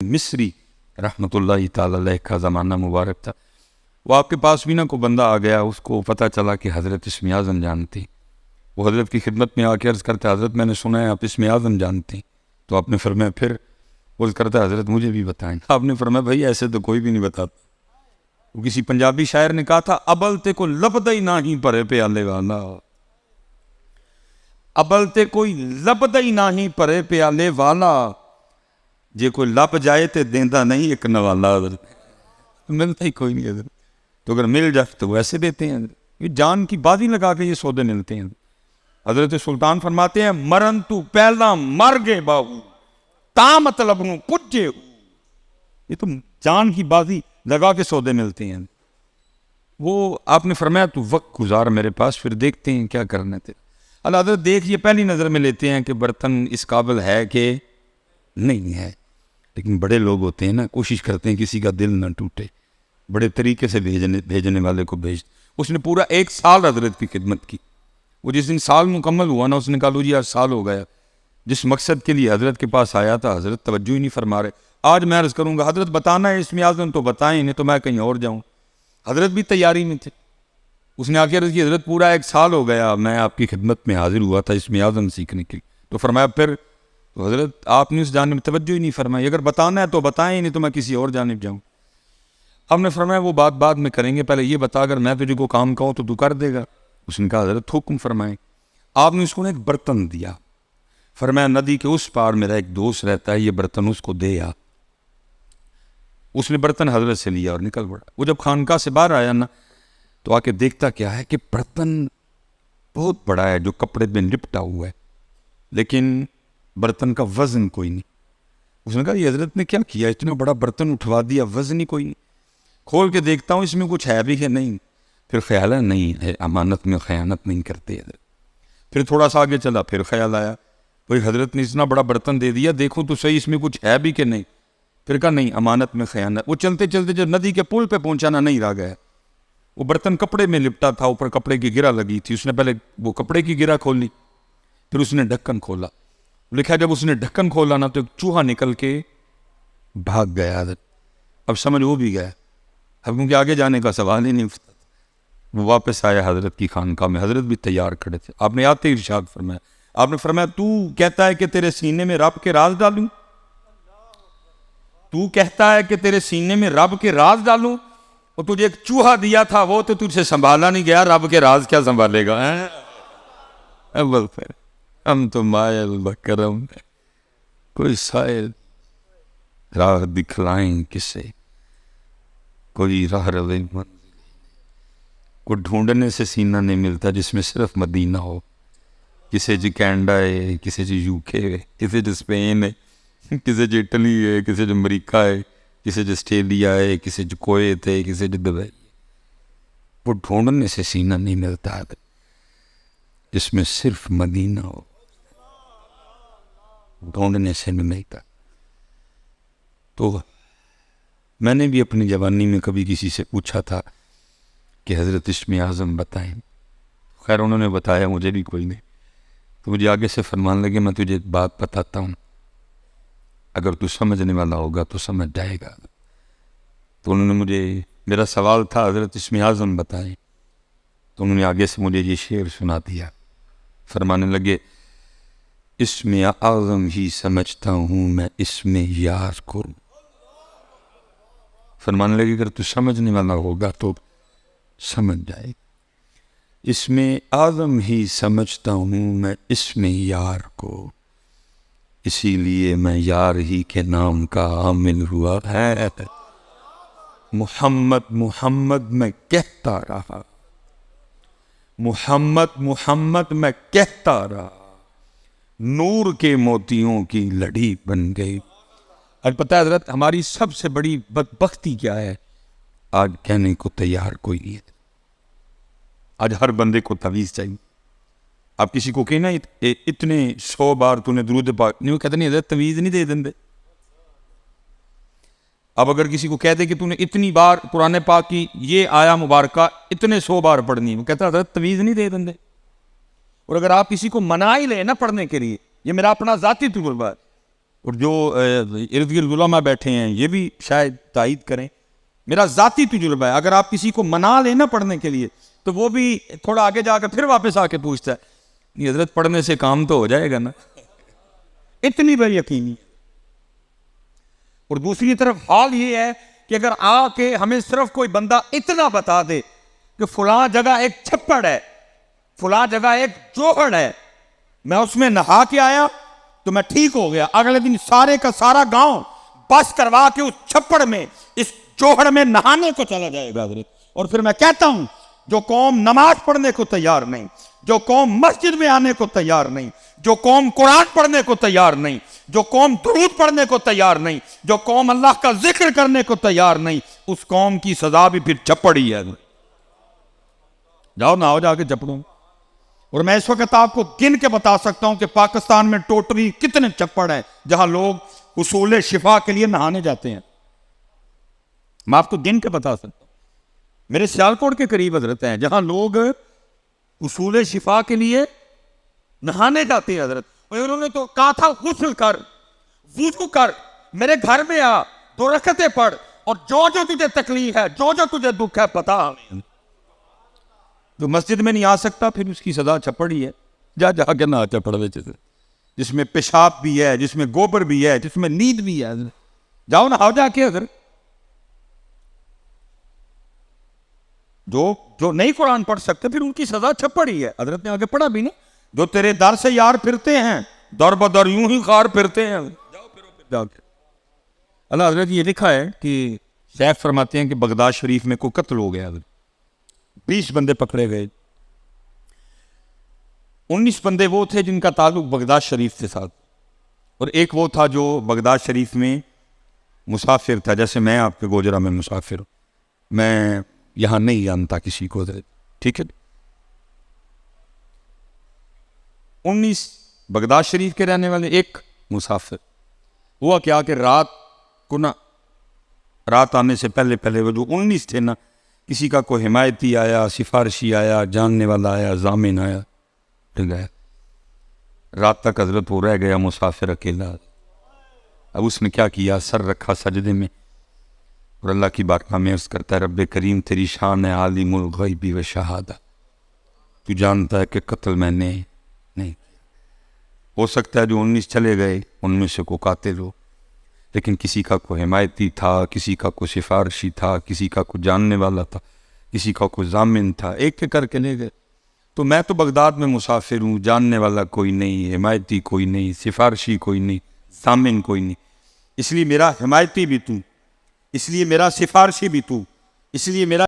मिस्री रहमतुल्लाहि ताला अलैह का ज़माना मुबारक था। वो आपके पास भी ना को बंदा आ गया, उसको पता चला कि हज़रत इस्म आज़म जानती। वो हज़रत की खिदमत में आके अर्ज़ करता, हज़रत मैंने सुना है आप इस्म आज़म जानती। तो आपने फरमाया फिर? वो करता हज़रत मुझे भी बताएं। आपने फरमाया भाई ऐसे तो कोई भी नहीं बताता। वो किसी पंजाबी शायर ने कहा था, अबल ते को लपदा ही ना ही भरे प्याले वाला, अबल ते कोई लपदा ही ना ही भरे प्याले वाला, जे कोई लप जाए तो देंदा नहीं एक नवाला। मिलता ही कोई नहीं है, तो अगर मिल जाए तो वैसे देते हैं। ये जान की बाजी लगा के ये सौदे मिलते हैं। हजरत सुल्तान फरमाते हैं, मरन तू पहला मर गए बाबू ता मतलब नू पुजे। ये तो जान की बाजी लगा के सौदे मिलते हैं। वो आपने फरमाया तू वक्त गुजार मेरे पास, फिर देखते हैं क्या करना थे। अल्लाह हजरत देखिए पहली नज़र में लेते हैं कि बर्तन इस काबिल है कि नहीं है। लेकिन बड़े लोग होते हैं ना, कोशिश करते हैं किसी का दिल ना टूटे, बड़े तरीके से भेजने वाले को भेज। उसने पूरा 1 साल हजरत की खिदमत की। वो जिस दिन साल मुकम्मल हुआ ना, उसने कहा लो जी आज साल हो गया। जिस मकसद के लिए हजरत के पास आया था हजरत तवज्जो ही नहीं फरमा रहे। आज मैं अर्ज़ करूँगा हजरत बताना है इस्म आज़म तो बताएं, नहीं तो मैं कहीं और जाऊँ। हजरत भी तैयारी में थे। उसने आके अर्ज़ की हजरत पूरा 1 साल हो गया मैं आपकी खिदमत में हाजिर हुआ था इस्म आज़म सीखने के लिए। तो फरमाया फिर? तो हजरत आपने उस जानिब तवज्जो ही नहीं फरमाई। अगर बताना है तो बताएं, नहीं तो मैं किसी और जानिब जाऊँ। आपने फरमाया वो बात बाद में करेंगे, पहले ये बता अगर मैं तुझे को काम कहूँ तो तू कर देगा। उसने कहा हजरत हुक्म फरमाएं। आपने उसको एक बर्तन दिया, फरमाया नदी के उस पार मेरा एक दोस्त रहता है, ये बर्तन उसको दे आ। उसने बर्तन हजरत से लिया और निकल पड़ा। वो जब खानकाह से बाहर आया ना, तो आके देखता क्या है कि बर्तन बहुत बड़ा है जो कपड़े में लिपटा हुआ है, लेकिन बर्तन का वजन कोई नहीं। उसने कहा ये हजरत ने क्या किया, इतना बड़ा बर्तन उठवा दिया, वजन ही कोई नहीं। खोल के देखता हूँ इसमें कुछ है भी है नहीं। फिर ख्याल है नहीं है, अमानत में ख़यानत नहीं करते हजरत। फिर थोड़ा सा आगे चला, फिर ख्याल आया भाई हजरत ने इतना बड़ा बर्तन दे दिया, देखो तो सही इसमें कुछ है भी कि नहीं। फिर कहा नहीं, अमानत में ख़यानत। वो चलते चलते जब नदी के पुल पे पहुंचा ना, नहीं रह गया। वो बर्तन कपड़े में लिपटा था, ऊपर कपड़े की गिरा लगी थी। उसने पहले वो कपड़े की गिरा खोली, फिर उसने ढक्कन खोला। लिखा जब उसने ढक्कन खोला ना, तो एक चूहा निकल के भाग गया। अब समझ वो भी गया, अब क्योंकि आगे जाने का सवाल ही नहीं उठता। वो वापस आया हजरत की खानकाह में, हजरत भी तैयार खड़े थे। आपने आते ही इरशाद फरमाया, आपने फरमाया तू कहता है कि तेरे सीने में रब के राज डालूं, तू कहता है कि तेरे सीने में रब के राज डालूं, और तुझे एक चूहा दिया था वो तो तुझसे संभाला नहीं गया, रब के राज क्या संभालेगा। फिर हम तो मायल बकरम, कोई शायद राह दिखलाएं किसे, कोई राह रवे को ढूंढने से सीना नहीं मिलता जिसमें सिर्फ मदीना हो। किसी च कैनेडा है, किसी च यूके है, किसी च स्पेन है, किसी च इटली है, किसी च अमरीका है, किसी च ऑस्ट्रेलिया है, किसी च कुवैत है, किसी च दुबई। वो ढूंढने से सीना नहीं मिलता है जिसमें सिर्फ मदीना हो, ढूंढने से नहीं मिलता। तो मैंने भी अपनी जवानी में कभी किसी से पूछा था कि हज़रत इस्म आज़म बताएं। खैर उन्होंने बताया, मुझे भी कोई नहीं। तो मुझे आगे से फरमान लगे मैं तुझे एक बात बताता हूँ, अगर तू समझने वाला होगा तो समझ जाएगा। तो उन्होंने मुझे, मेरा सवाल था हज़रत इस्म आज़म बताएं, तो उन्होंने आगे से मुझे ये शेर सुना दिया। फरमाने लगे इस्म आज़म ही समझता हूँ मैं इस्म यार को। फरमाने लगे अगर तू समझने वाला होगा तो समझ जाए। इसमें आज़म ही समझता हूँ मैं इसमें यार को, इसीलिए मैं यार ही के नाम का आमिल हुआ है। मोहम्मद मोहम्मद मैं कहता रहा, मोहम्मद मोहम्मद मैं कहता रहा, नूर के मोतियों की लड़ी बन गई। आज पता है हज़रत हमारी सबसे बड़ी बदबख्ती क्या है, आज कहने को तैयार कोई नहीं है। आज हर बंदे को तवीज़ चाहिए। आप किसी को कहना इतने 100 बार तूने दुरूद पाक नहीं, वो कहते नहीं हज़रत तवीज़ नहीं दे देंगे। अब अगर किसी को कह दे कि तूने इतनी बार कुरान पाक की ये आया मुबारका इतने 100 बार पढ़नी, वो कहता हज़रत तवीज़ नहीं दे देंगे। और अगर आप किसी को मना ही ले ना पढ़ने के लिए, ये मेरा अपना ज़ाती तजुर्बा है, और जो इर्द गिर्द उलमा बैठे हैं ये भी शायद तायद करें। मेरा ज़ाती तजुर्बा है, अगर आप किसी को मना लेना पढ़ने के लिए तो वो भी थोड़ा आगे जाकर फिर वापस आके पूछता है, ये हजरत पढ़ने से काम तो हो जाएगा ना, इतनी बेयकीनी। और दूसरी तरफ हाल ये है कि अगर आके हमें सिर्फ कोई बंदा इतना बता दे कि फुला जगह एक छप्पड़ है, फुला जगह एक जोहड़ है, मैं उसमें नहा के आया तो मैं ठीक हो गया, अगले दिन सारे का सारा गांव बस करवा के उस छप्पड़ में इस जोहड़ में नहाने को चला जाएगा। और फिर मैं कहता हूं, जो कौम नमाज पढ़ने को तैयार नहीं, जो कौम मस्जिद में आने को तैयार नहीं, जो कौम कुरान पढ़ने को तैयार नहीं, जो कौम दुरूद पढ़ने को तैयार नहीं, जो कौम अल्लाह का जिक्र करने को तैयार नहीं, उस कौम की सजा भी फिर छप्पड़ ही है। जाओ नहाओ जाके छप्पड़ों। और मैं इस वक्त आपको गिन के बता सकता हूं कि पाकिस्तान में टोटली कितने छप्पड़ हैं जहां लोग उसूल शिफा के लिए नहाने जाते हैं। मैं आपको गिन के बता सकता हूं, मेरे सियालकोट के करीब हजरत हैं जहां लोग उसूल शिफा के लिए नहाने जाते हैं हजरत। और उन्होंने तो कहा था गुस्ल कर, वुजू कर, मेरे घर में आ, 2 रकअतें पढ़, और जो जो तुझे तकलीफ है, जो जो तुझे दुख है पता हमें। तो मस्जिद में नहीं आ सकता फिर उसकी सजा छप्पड़ ही है। जा के ना छप्पड़ में, जिसमें पेशाब भी है, जिसमें गोबर भी है, जिसमें नींद भी है, जाओ नहाओ जाके। अगर जो नहीं कुरान पढ़ सकते फिर उनकी सजा छप्पड़ ही है। हजरत ने आगे पढ़ा भी नहीं, जो तेरे दर से यार फिरते हैं दर बदर यूं ही खार फिरते हैं। जाओ फिरो फिर जाके। अल्लाह हजरत ये लिखा है कि शेख फरमाते हैं कि बगदाद शरीफ में कोई कत्ल हो गया, 20 बंदे पकड़े गए। 19 बंदे वो थे जिनका ताल्लुक बगदाद शरीफ के साथ, और एक वो था जो बगदाद शरीफ में मुसाफिर था, जैसे मैं आपके गोजरा में मुसाफिर हूँ, मैं यहाँ नहीं जानता किसी को, ठीक है। 19 बगदाद शरीफ के रहने वाले, एक मुसाफिर। हुआ क्या कि रात आने से पहले वो जो 19 थे ना, किसी का कोई हिमायती आया, सिफारशी आया, जानने वाला आया, जामिन आया, ठीक है। रात तक हजरत वो रह गया मुसाफिर अकेला। अब उसने क्या किया, सर रखा सजदे में और अल्लाह की बारगाह में अर्ज करता है, रब्बे करीम तेरी शान है आलिमुल गैबी व शहादा, तू जानता है कि कत्ल मैंने नहीं। हो सकता है जो 19 चले गए उनमें से को कातिल हो, लेकिन किसी का कोई हिमायती था, किसी का कोई सिफारशी था, किसी का कोई जानने वाला था, किसी का कोई जामिन था, एक एक करके ले गए। तो मैं तो बगदाद में मुसाफिर हूँ, जानने वाला कोई नहीं, हिमायती कोई नहीं, सिफारशी कोई नहीं, जामिन कोई नहीं, इसलिए मेरा हिमायती भी तू, इसलिए मेरा सिफारशी भी तू, इसलिए मेरा